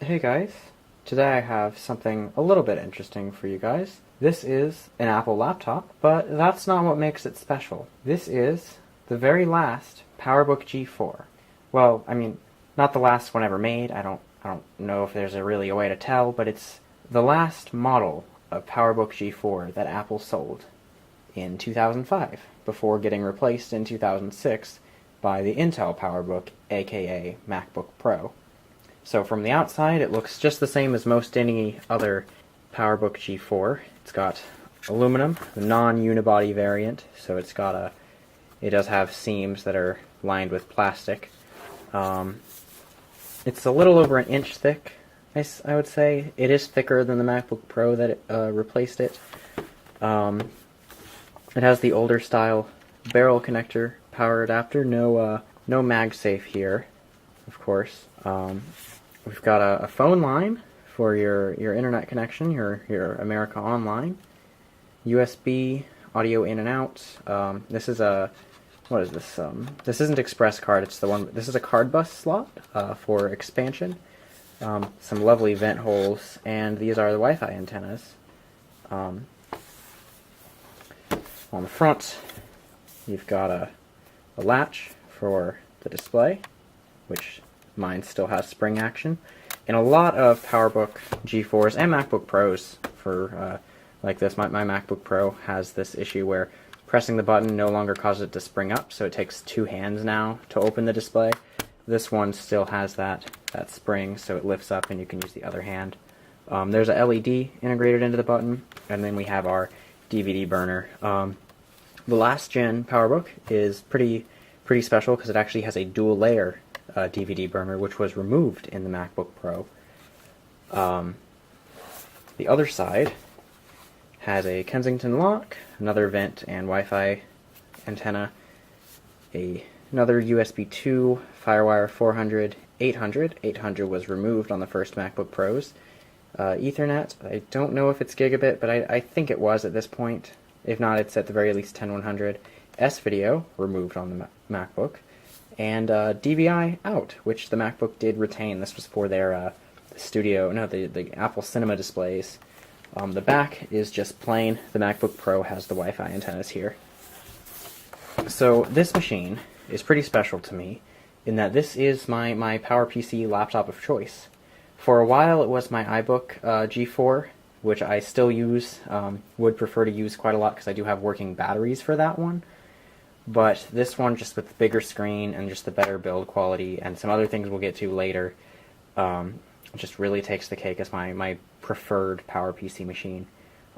Hey guys, today I have something a little bit interesting for you guys. This is an Apple laptop, but that's not what makes it special. This is the very last PowerBook G4. Well, I mean, not the last one ever made. I don't know if there's really a way to tell, but it's the last model of PowerBook G4 that Apple sold in 2005, before getting replaced in 2006 by the Intel PowerBook, aka MacBook Pro. So from the outside, it looks just the same as most any other PowerBook G4. It's got aluminum, the non-unibody variant, so it does have seams that are lined with plastic. It's a little over an inch thick, I would say. It is thicker than the MacBook Pro that replaced it. It has the older style barrel connector power adapter. No MagSafe here, of course. We've got a phone line for your internet connection, your America Online, USB audio in and out. This is what is this? This isn't Express Card. This is a card bus slot for expansion. Some lovely vent holes, and these are the Wi-Fi antennas. On the front, you've got a latch for the display, which mine still has spring action. In a lot of PowerBook G4s and MacBook Pros like this, my MacBook Pro has this issue where pressing the button no longer causes it to spring up, so it takes two hands now to open the display. This one still has that spring, so it lifts up and you can use the other hand. There's a LED integrated into the button, and then we have our DVD burner. The last gen PowerBook is pretty special because it actually has a dual layer DVD burner, which was removed in the MacBook Pro. The other side has a Kensington lock, another vent and Wi-Fi antenna, another USB 2, FireWire 400, 800. 800 was removed on the first MacBook Pros. Ethernet, I don't know if it's gigabit, but I think it was at this point. If not, it's at the very least 10100. S-Video, removed on the MacBook. And DVI out, which the MacBook did retain. This was for their the Apple Cinema displays. The back is just plain. The MacBook Pro has the Wi-Fi antennas here. So this machine is pretty special to me in that this is my PowerPC laptop of choice. For a while it was my iBook G4, which I still use, would prefer to use quite a lot because I do have working batteries for that one. But this one, just with the bigger screen and just the better build quality and some other things we'll get to later, just really takes the cake as my preferred PowerPC machine.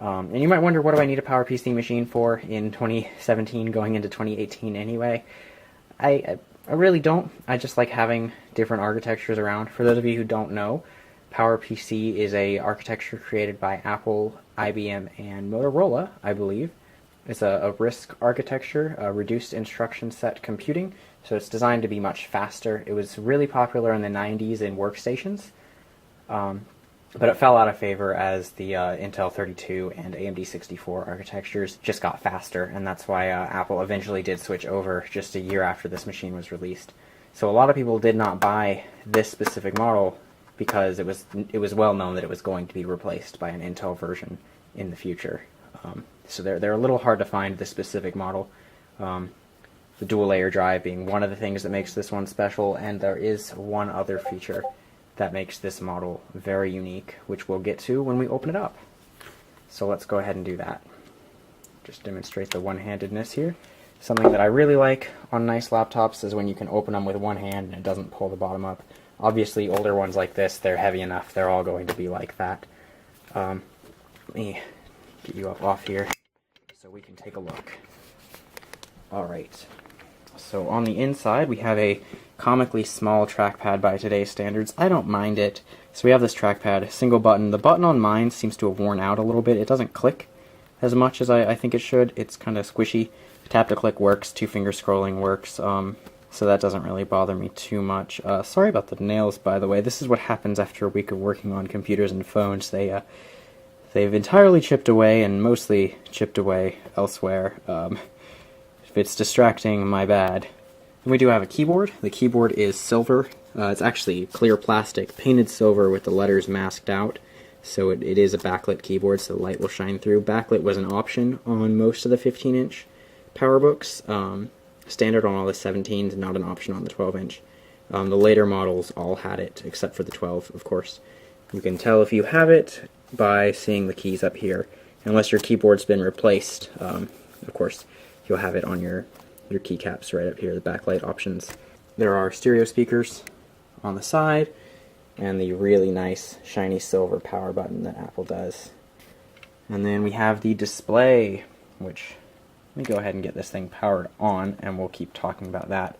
And you might wonder, what do I need a PowerPC machine for in 2017 going into 2018 anyway? I really don't. I just like having different architectures around. For those of you who don't know, PowerPC is a architecture created by Apple, IBM, and Motorola, I believe. It's a RISC architecture, reduced instruction set computing, so it's designed to be much faster. It was really popular in the 90s in workstations, but it fell out of favor as the Intel 32 and AMD 64 architectures just got faster, and that's why Apple eventually did switch over just a year after this machine was released. So a lot of people did not buy this specific model because it was well known that it was going to be replaced by an Intel version in the future. So they're a little hard to find, this specific model. The dual layer drive being one of the things that makes this one special, and there is one other feature that makes this model very unique, which we'll get to when we open it up. So let's go ahead and do that. Just demonstrate the one-handedness here. Something that I really like on nice laptops is when you can open them with one hand and it doesn't pull the bottom up. Obviously older ones like this, they're heavy enough, they're all going to be like that. Let me get you up off here so we can take a look. Alright, so on the inside we have a comically small trackpad by today's standards. I don't mind it. So we have this trackpad, single button. The button on mine seems to have worn out a little bit. It doesn't click as much as I think it should. It's kind of squishy. Tap to click works, two-finger scrolling works, so that doesn't really bother me too much. Sorry about the nails, by the way. This is what happens after a week of working on computers and phones. They've entirely chipped away, and mostly chipped away elsewhere. If it's distracting, my bad. And we do have a keyboard. The keyboard is silver. It's actually clear plastic, painted silver with the letters masked out. So it is a backlit keyboard, so the light will shine through. Backlit was an option on most of the 15-inch PowerBooks. Standard on all the 17s, not an option on the 12-inch. The later models all had it, except for the 12, of course. You can tell if you have it by seeing the keys up here. Unless your keyboard's been replaced, of course, you'll have it on your keycaps right up here, the backlight options. There are stereo speakers on the side, and the really nice shiny silver power button that Apple does. And then we have the display, which, let me go ahead and get this thing powered on, and we'll keep talking about that.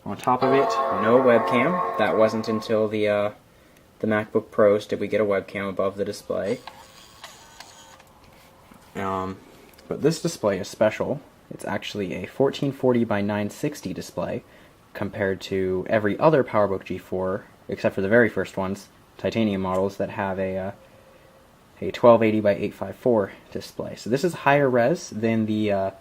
On top of it, no webcam. That wasn't until the MacBook Pros did we get a webcam above the display. But this display is special. It's actually a 1440 by 960 display, compared to every other PowerBook G4, except for the very first ones, titanium models, that have a 1280 by 854 display. So this is higher res than the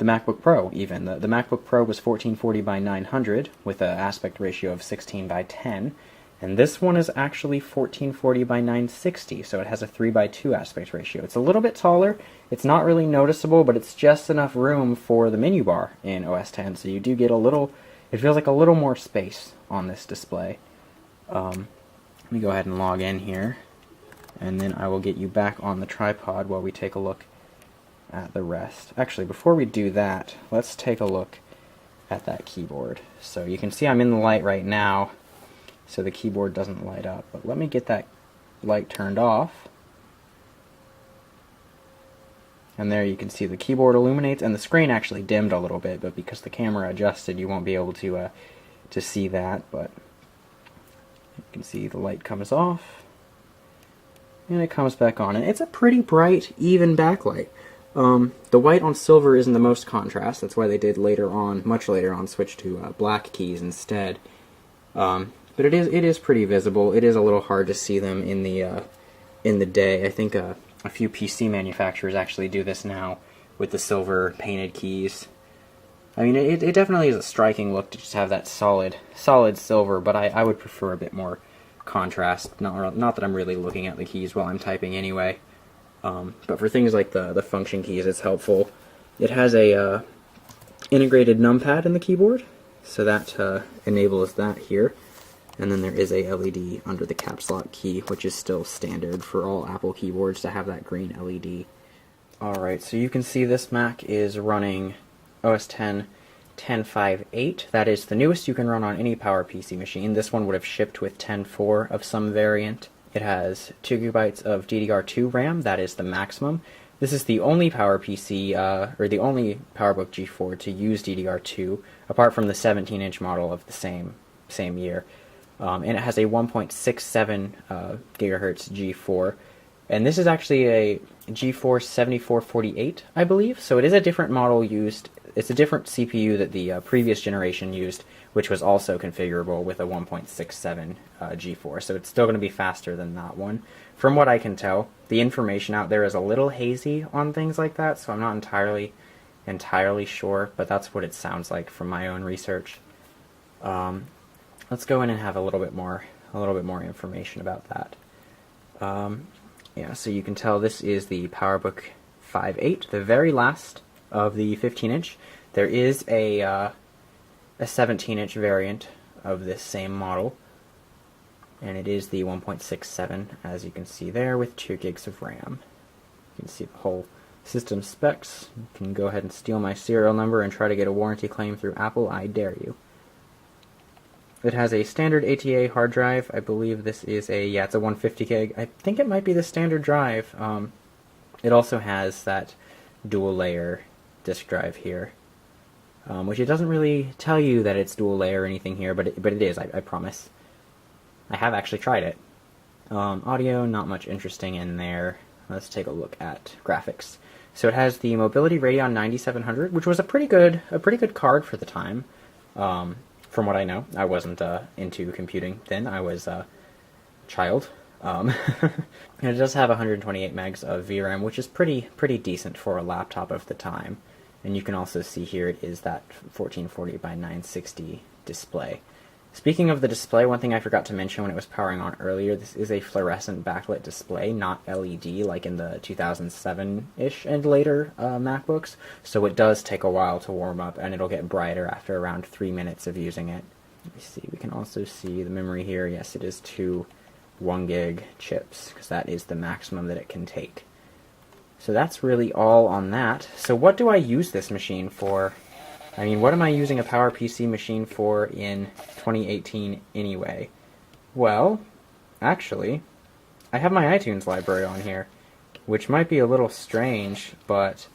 MacBook Pro, even. The MacBook Pro was 1440 by 900 with an aspect ratio of 16 by 10, and this one is actually 1440 by 960, so it has a 3 by 2 aspect ratio. It's a little bit taller. It's not really noticeable, but it's just enough room for the menu bar in OS X, so you do get a little, it feels like a little more space on this display. Let me go ahead and log in here, and then I will get you back on the tripod while we take a look at the rest. Actually, before we do that, let's take a look at that keyboard. So you can see I'm in the light right now, so the keyboard doesn't light up. But let me get that light turned off. And there you can see the keyboard illuminates, and the screen actually dimmed a little bit, but because the camera adjusted, you won't be able to see that. But you can see the light comes off, and it comes back on. And it's a pretty bright, even backlight. The white on silver isn't the most contrast. That's why they did later on, much later on, switch to black keys instead. But it is pretty visible. It is a little hard to see them in the day. I think a few PC manufacturers actually do this now with the silver painted keys. I mean, it definitely is a striking look to just have that solid silver, but I would prefer a bit more contrast. Not that I'm really looking at the keys while I'm typing anyway. But for things like the function keys, it's helpful. It has a integrated numpad in the keyboard, so that enables that here. And then there is a LED under the caps lock key, which is still standard for all Apple keyboards to have that green LED. Alright, so you can see this Mac is running OS X 10.5.8. That is the newest you can run on any PowerPC machine. This one would have shipped with 10.4 of some variant. It has 2 GB of DDR2 RAM, that is the maximum. This is the only PowerPC, or the only PowerBook G4 to use DDR2, apart from the 17-inch model of the same year. And it has a 1.67 gigahertz G4, and this is actually a G4 7448, I believe. So it is a different model used. It's a different CPU that the previous generation used, which was also configurable with a 1.67 G4. So it's still going to be faster than that one. From what I can tell, the information out there is a little hazy on things like that, so I'm not entirely sure, but that's what it sounds like from my own research. Let's go in and have a little bit more information about that. Yeah, so you can tell this is the PowerBook 5.8, the very last of the 15-inch. There is a 17-inch variant of this same model, and it is the 1.67, as you can see there, with 2 gigs of RAM. You can see the whole system specs. You can go ahead and steal my serial number and try to get a warranty claim through Apple. I dare you. It has a standard ATA hard drive. I believe this is it's a 150 gig. I think it might be the standard drive. It also has that dual layer disk drive here, which it doesn't really tell you that it's dual layer or anything here, but it is, I promise. I have actually tried it. Audio, not much interesting in there. Let's take a look at graphics. So it has the Mobility Radeon 9700, which was a pretty good card for the time. From what I know, I wasn't into computing then. I was a child. And it does have 128 megs of VRAM, which is pretty decent for a laptop of the time. And you can also see here it is that 1440 by 960 display. Speaking of the display, one thing I forgot to mention when it was powering on earlier, this is a fluorescent backlit display, not LED like in the 2007-ish and later MacBooks, so it does take a while to warm up, and it'll get brighter after around 3 minutes of using it. Let me see, we can also see the memory here. Yes, it is 2 1 gig chips, because that is the maximum that it can take. So that's really all on that. So what do I use this machine for? I mean, what am I using a PowerPC machine for in 2018 anyway? Well, actually, I have my iTunes library on here, which might be a little strange, but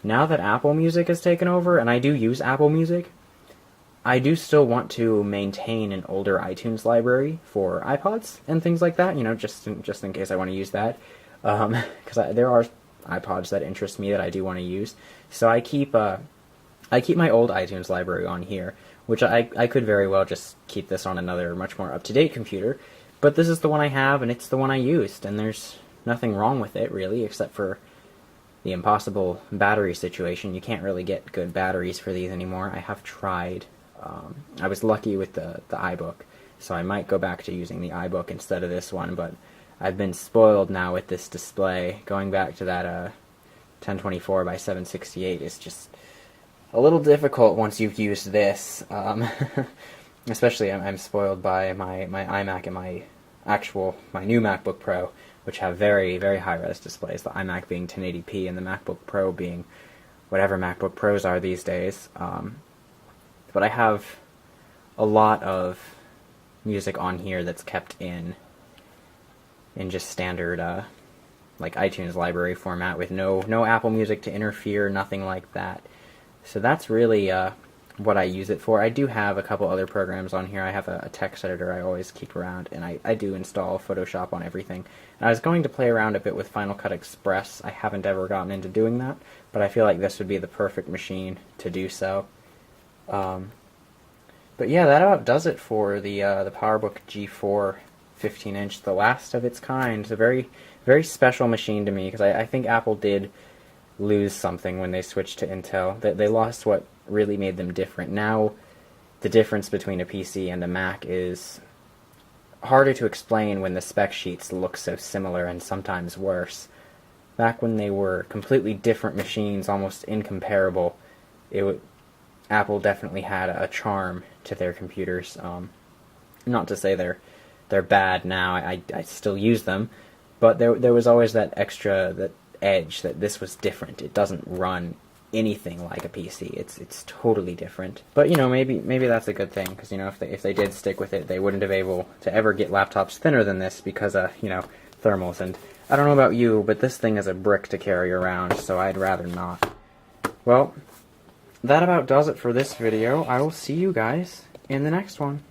now that Apple Music has taken over, and I do use Apple Music, I do still want to maintain an older iTunes library for iPods and things like that, you know, just in case I want to use that, because there are iPods that interest me that I do want to use. So I keep my old iTunes library on here, which I could very well just keep this on another much more up-to-date computer, but this is the one I have, and it's the one I used, and there's nothing wrong with it, really, except for the impossible battery situation. You can't really get good batteries for these anymore. I have tried. I was lucky with the iBook, so I might go back to using the iBook instead of this one, but I've been spoiled now with this display. Going back to that 1024 by 768 is just a little difficult once you've used this. Especially I'm spoiled by my iMac and my new MacBook Pro, which have very, very high-res displays, the iMac being 1080p and the MacBook Pro being whatever MacBook Pros are these days. But I have a lot of music on here that's kept in just standard like iTunes library format with no Apple Music to interfere, nothing like that. So that's really what I use it for. I do have a couple other programs on here. I have a text editor I always keep around, and I do install Photoshop on everything. And I was going to play around a bit with Final Cut Express. I haven't ever gotten into doing that, but I feel like this would be the perfect machine to do so. But yeah, that about does it for the PowerBook G4 15-inch, the last of its kind. It's a very, very special machine to me, because I think Apple did lose something when they switched to Intel. They lost what really made them different. Now, the difference between a PC and a Mac is harder to explain when the spec sheets look so similar and sometimes worse. Back when they were completely different machines, almost incomparable, Apple definitely had a charm to their computers. Not to say they're bad now. I still use them, but there was always that edge that this was different. It doesn't run anything like a PC. It's totally different. But you know, maybe that's a good thing, because you know, if they did stick with it, they wouldn't have able to ever get laptops thinner than this because you know, thermals. And I don't know about you, but this thing is a brick to carry around, so I'd rather not. Well, that about does it for this video. I will see you guys in the next one.